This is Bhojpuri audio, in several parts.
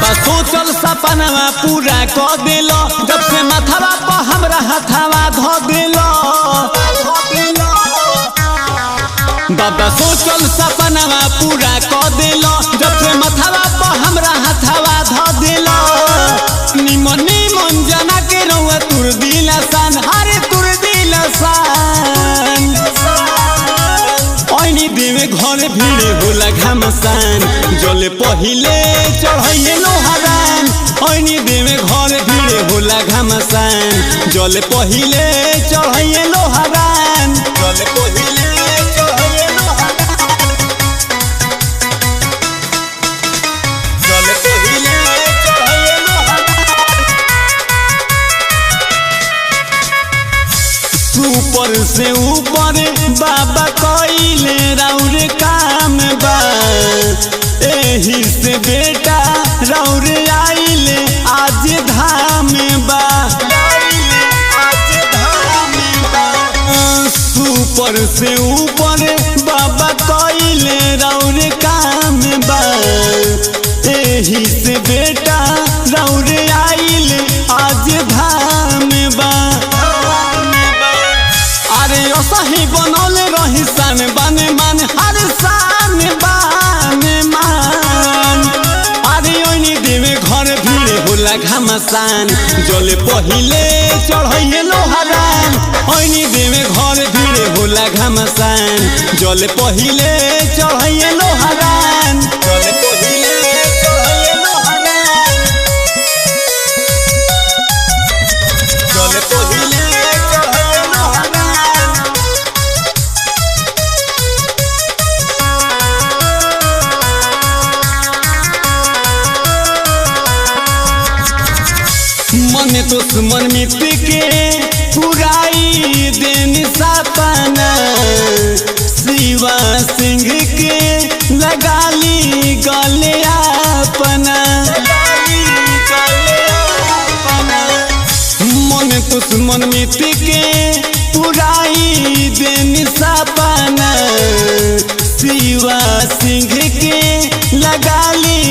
बाबा सोचल सपनवा पूरा कर देलो, जब से माथवा पर हमरा हथवा धो देलो। बाबा सोचल सपनवा पूरा कर देलो, जब से माथवा पर हमरा हथवा धो देलो। निमन निमन जना के रउआ तुर दिला सान, हरे तुर दिला सान। ओइनी देवे घर भीड़ होला घमसान, जले पहिले चढ़ाइए लोहारान। ओइनी देवे घर भीड़ होला घमसान, जले पहिले चढ़ाइए लोहारान। जले पहिले चढ़ाइए लोहारान, जले पहिले चढ़ाइए लोहारान। ऊपर से ऊपर बाबा कइले राउर काम बा, एही से बेटा राउर आइले आज धाम बा। ऊपर से ऊपर बाबा कइले राउर काम बा, एही से बेटा राउर आइले आज धाम बा। अरे सही बनौले रही सान बान मान, हर सान बान मान। अरे ओइनी देवे घर भीड़ होला घमसान, जले पहिले चढ़ाइए लोहारान। ओइनी देवे घर भीड़ होला घमसान, जले पहिले चढ़ाइए लोहारान। जले पहिले चढ़ाइए लोहारान, जले पहिले चढ़ाइए लोहारान। मन दुश्मन मिट के पुराई दिन सपना, शिवा सिंह के लगाली गले अपना। मन दुश्मन मिट के पुराई दिन सपना, शिवा सिंह के लगाली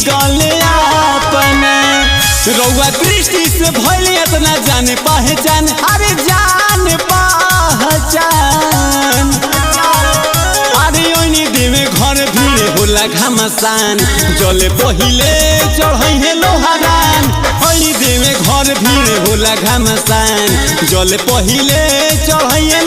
गले अपना। रउआ दृष्टि से भइले इतना जाने पहचान, अरे जान पहचान। अरे ओइनी देवे घर भीड़ होला घमसान, जले पहिले चढ़ाइए लोहारान। ओइनी देवे घर भीड़ होला घमसान, जले पहिले चढ़ाइए।